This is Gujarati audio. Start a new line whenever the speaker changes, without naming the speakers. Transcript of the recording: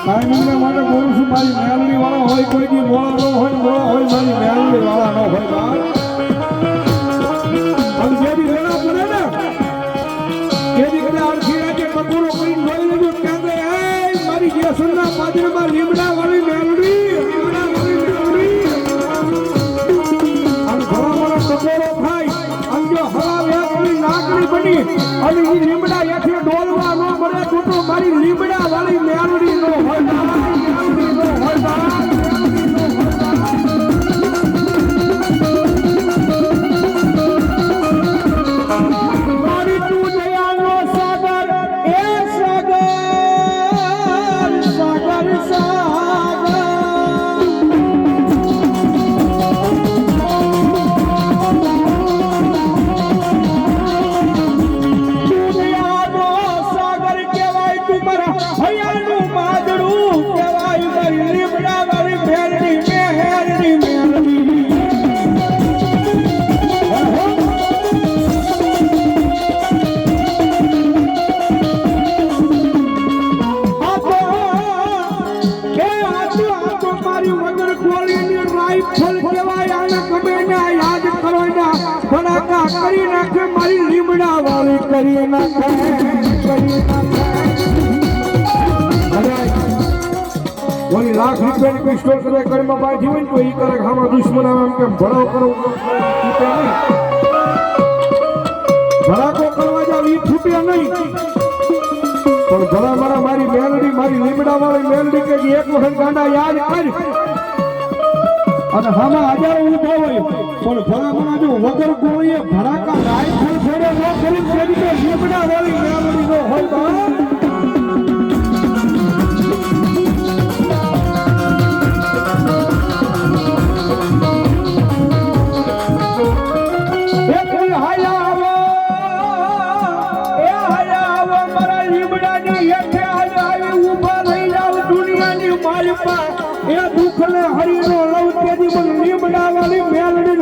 ટાઈમિંગના માટે બોલું છું મારી મેલડી વાળા હોય કોઈ દી મોળા ન હોય મારી મેલડી વાળા ન હોય બાપ આમ જે બી લેણા પડે ને કે દી કદા આરખી રાખે બપોરો કરીને જોઈ લેજો ક્યાં કે એ મારી જેસુના પાદરમાં લીમડા વાળી મેલડી આમ ઘણા મારા બપોરો થાય આમ જો હવા વેકની નાકડી બની અને ઈ લીમડા યાથી ડોલવા ન મળે તો મારી લીમડા વાળી મેલડી નો હોય કરી નાખે મારી લીમડા વાળી કરી નાખે ઓલી લાખ રૂપિયાની પિસ્તોલ કરે ઘરમાં બાંધી હોય ને તો એ કરે આમાં દુશ્મન આમ કેમ ભરાવ કરો ભરાકો કરવા જાવ એ છૂટ્યા નહીં પણ ભલા મારા મારી મેલડી મારી લીમડા વાળી મેલડી કે એક વખત ગાંડા યાદ કર અને હામાં હજારો ઉભો હોય પણ ભલામણા જો વગર ગોળીએ ભરાકા રાઈફલ છોડે ન કરી તેની તો લીમડા વાળી મેલડી નો હોય તો એકલી હાયા આવો મારા લીમડાની હેઠે આવી ઊભા રહી જાવ દુનિયાની માલપા એ દુઃખને હરીનો લવ તેજી મને લીમડા વાળી મેલડી